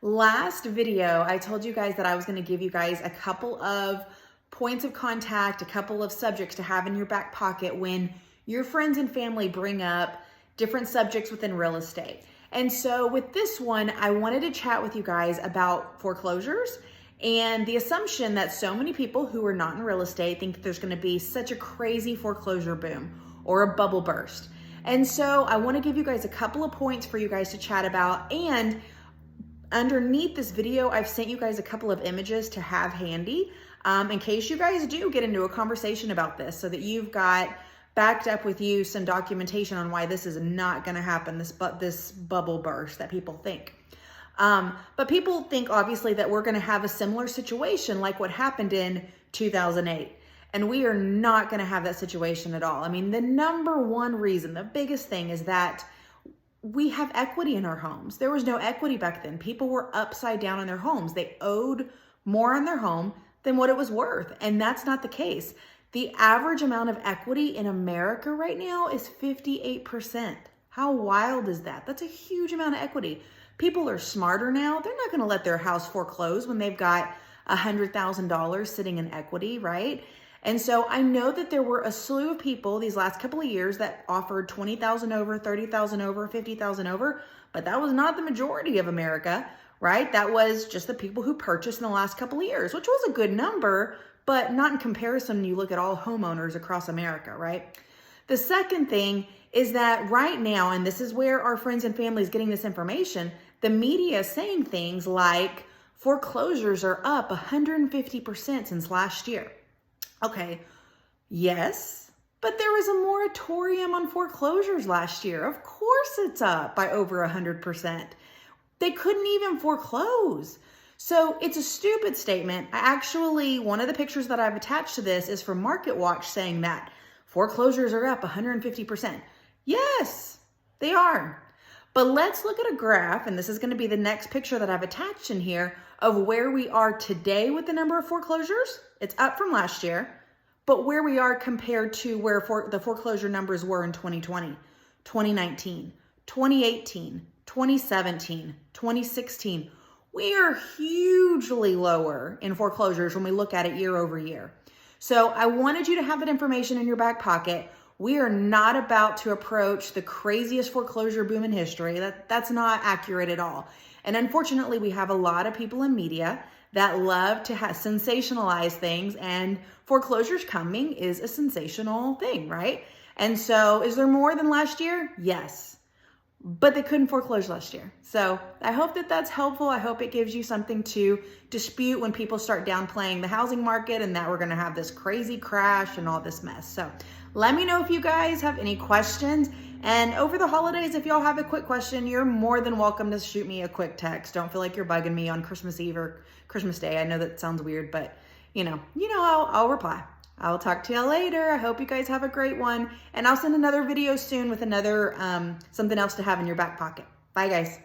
Last video, I told you guys that I was going to give you guys a couple of points of contact, a couple of subjects to have in your back pocket when your friends and family bring up different subjects within real estate. And so with this one, I wanted to chat with you guys about foreclosures and the assumption that so many people who are not in real estate think that there's going to be such a crazy foreclosure boom or a bubble burst. And so I want to give you guys a couple of points for you guys to chat about, and underneath this video, I've sent you guys a couple of images to have handy in case you guys do get into a conversation about this, so that you've got backed up with you some documentation on why this is not going to happen, this bubble burst that people think. But people think obviously that we're going to have a similar situation like what happened in 2008. And we are not going to have that situation at all. I mean, the number one reason, the biggest thing, is that we have equity in our homes. There was no equity back then. People were upside down in their homes. They owed more on their home than what it was worth. And that's not the case. The average amount of equity in America right now is 58%. How wild is that? That's a huge amount of equity. People are smarter now. They're not going to let their house foreclose when they've got $100,000 sitting in equity, right? And so I know that there were a slew of people these last couple of years that offered 20,000 over, 30,000 over, 50,000 over, but that was not the majority of America, right? That was just the people who purchased in the last couple of years, which was a good number, but not in comparison when you look at all homeowners across America, right? The second thing is that right now, and this is where our friends and family is getting this information, the media is saying things like foreclosures are up 150% since last year. Okay, yes, but there was a moratorium on foreclosures last year. Of course it's up by over 100%. They couldn't even foreclose. So it's a stupid statement. One of the pictures that I've attached to this is from Market Watch saying that foreclosures are up 150%. Yes, they are. But let's look at a graph, and this is going to be the next picture that I've attached in here, of where we are today with the number of foreclosures. It's up from last year, but where we are compared to where the foreclosure numbers were in 2020, 2019, 2018, 2017, 2016. We are hugely lower in foreclosures when we look at it year over year. So I wanted you to have that information in your back pocket. We are not about to approach the craziest foreclosure boom in history. That's not accurate at all. And unfortunately, we have a lot of people in media that love to sensationalize things, and foreclosures coming is a sensational thing, right? And so is there more than last year? Yes, but they couldn't foreclose last year. So I hope that that's helpful. I hope it gives you something to dispute when people start downplaying the housing market and that we're going to have this crazy crash and all this mess. So let me know if you guys have any questions. And over the holidays, if y'all have a quick question, you're more than welcome to shoot me a quick text. Don't feel like you're bugging me on Christmas Eve or Christmas Day. I know that sounds weird, but I'll reply. I'll talk to y'all later. I hope you guys have a great one. And I'll send another video soon with another something else to have in your back pocket. Bye, guys.